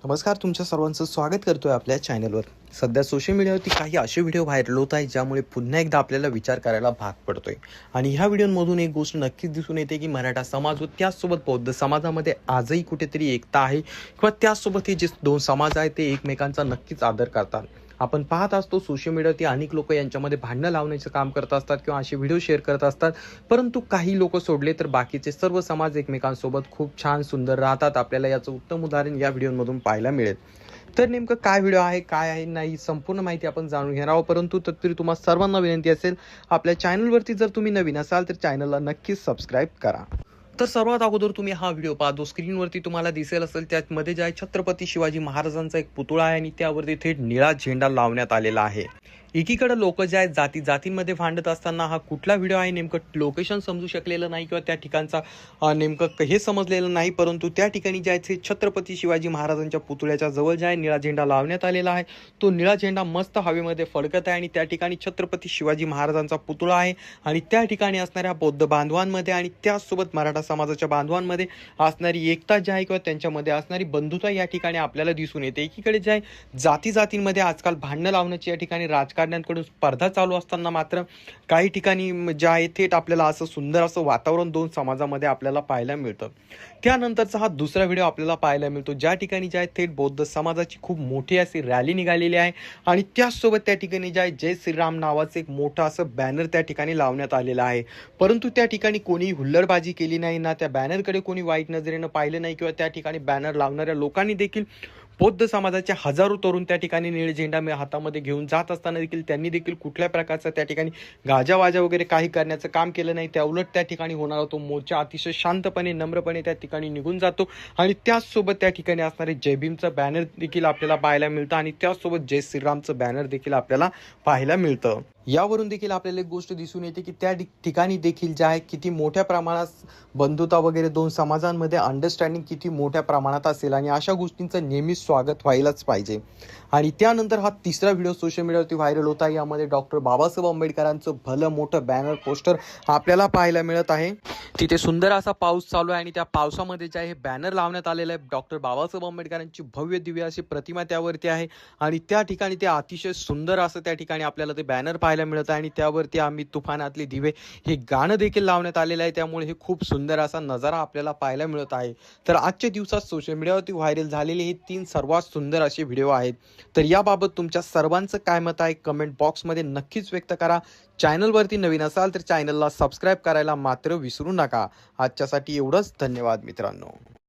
नमस्कार, तुमच्या सर्वांचं स्वागत करतोय आपल्या चॅनलवर। सध्या सोशल मीडियावरती काही असे व्हिडिओ व्हायरल होत आहेत ज्यामुळे पुन्हा एकदा आपल्याला विचार करायला भाग पडतोय। आणि ह्या व्हिडिओमधून एक गोष्ट नक्कीच दिसून येते की मराठा समाज व त्याचसोबत बौद्ध समाजामध्ये आजही कुठेतरी एकता आहे किंवा त्याचसोबत हे जे दोन समाज आहेत ते एकमेकांचा नक्कीच आदर करतात। आपण पाहत असतो सोशल मीडियावरती अनेक लोक यांच्यामध्ये भांडणं लावण्याचं काम करत असतात किंवा असे व्हिडिओ शेअर करत असतात, परंतु काही लोक सोडले तर बाकीचे सर्व समाज एकमेकांसोबत खूप छान सुंदर राहतात। आपल्याला याचं उत्तम उदाहरण या व्हिडिओमधून पाहायला मिळेल। तर नेमकं काय व्हिडिओ आहे, काय आहे नाही, संपूर्ण माहिती आपण जाणून घेणार आहोत। परंतु तत्पूर्वी तुम्हा सर्वांना विनंती असेल, आपल्या चॅनलवरती जर तुम्ही नवीन असाल तर चॅनलला नक्कीच सबस्क्राईब करा। तर सर्वात अगोदर तुम्ही हा व्हिडिओ पाहतो, स्क्रीनवरती तुम्हाला दिसेल असेल त्यामध्ये जे आहे छत्रपती शिवाजी महाराजांचा एक पुतळा आहे आणि त्यावरती थेट निळा झेंडा लावण्यात आलेला आहे। एकीकडे लोक जे आहेत जातींमध्ये भांडत असताना हा कुठला व्हिडिओ आहे नेमकं लोकेशन समजू शकलेलं नाही किंवा त्या ठिकाणचा नेमकं हे समजलेलं नाही, परंतु त्या ठिकाणी जे आहे छत्रपती शिवाजी महाराजांच्या पुतळ्याच्या जवळ जे आहे निळा झेंडा लावण्यात आलेला आहे। तो निळा झेंडा मस्त हवेमध्ये फडकत आहे आणि त्या ठिकाणी छत्रपती शिवाजी महाराजांचा पुतळा आहे आणि त्या ठिकाणी असणाऱ्या बौद्ध बांधवांमध्ये आणि त्याचसोबत मराठा समाजाच्या बांधवांमध्ये असणारी एकता जी आहे किंवा त्यांच्यामध्ये असणारी बंधुता या ठिकाणी आपल्याला दिसून येते। एकीकडे जे आहे जातींमध्ये आजकाल भांडणं लावण्याची या ठिकाणी राजकारण्यांकडून स्पर्धा चालू असताना मात्र काही ठिकाणी जे आहे थेट आपल्याला असं सुंदर असं वातावरण दोन समाजामध्ये आपल्याला पाहायला मिळतं। त्यानंतरचा हा दुसरा व्हिडिओ आपल्याला पाहायला मिळतो ज्या ठिकाणी जे आहे थेट बौद्ध समाजाची खूप मोठी अशी रॅली निघालेली आहे आणि त्याचसोबत त्या ठिकाणी जे आहे जय श्रीराम नावाचं एक मोठं असं बॅनर त्या ठिकाणी लावण्यात आलेलं आहे। परंतु त्या ठिकाणी कोणी हुल्लडबाजी केली नाही ना, त्या बॅनरकडे कोणी वाईट नजरेनं पाहिलं नाही किंवा त्या ठिकाणी बॅनर लावणाऱ्या लोकांनी देखील बौद्ध समाजाचे हजारो तरुण त्या ठिकाणी निळ झेंडा हातामध्ये घेऊन जात असताना देखील त्यांनी देखील कुठल्या प्रकारचा त्या ठिकाणी गाजावाजा वगैरे काही करण्याचं काम केलं नाही। त्या उलट त्या ठिकाणी होणारा तो मोर्चा अतिशय शांतपणे नम्रपणे त्या ठिकाणी निघून जातो आणि त्याचसोबत त्या ठिकाणी असणारे जय भीमचं बॅनर देखील आपल्याला पाहायला मिळतं आणि त्याचसोबत जय श्रीरामचं बॅनर देखील आपल्याला पाहायला मिळतं। यावरून देखील आपल्याला एक गोष्ट दिसून येते की त्या ठिकाणी देखील जे आहे किती मोठ्या प्रमाणात बंधुता वगैरे दोन समाजांमध्ये अंडरस्टँडिंग किती मोठ्या प्रमाणात असेल आणि अशा गोष्टींचं नेहमीच स्वागत व्हायलाच पाहिजे। आणि त्यानंतर हा तिसरा व्हिडिओ सोशल मीडियावरती व्हायरल होता। यामध्ये डॉक्टर बाबासाहेब आंबेडकरांचं भलं मोठं बॅनर पोस्टर आपल्याला पाहायला मिळत आहे। तिथे सुंदर असा पाऊस चालू आहे आणि त्या पावसामध्ये जे आहे बॅनर लावण्यात आलेलं आहे। डॉक्टर बाबासाहेब आंबेडकरांची भव्य दिव्य अशी प्रतिमा त्यावरती आहे आणि त्या ठिकाणी ते अतिशय सुंदर असं त्या ठिकाणी आपल्याला ते बॅनर पाहायला मिळत आहे आणि त्यावरती आम्ही तुफानातले दिवे हे गाणं देखील लावण्यात आलेलं आहे। त्यामुळे हे खूप सुंदर असा नजारा आपल्याला पाहायला मिळत आहे। तर आजच्या दिवसात सोशल मीडियावरती व्हायरल झालेले हे 3 सर्वात सुंदर असे व्हिडिओ आहेत। तर याबाबत तुमच्या सर्वांचं काय मत आहे कमेंट बॉक्समध्ये नक्कीच व्यक्त करा। चॅनलवरती नवीन असाल तर चॅनलला सबस्क्राईब करायला मात्र विसरू नका। आजच्यासाठी एवढंच, धन्यवाद मित्रांनो।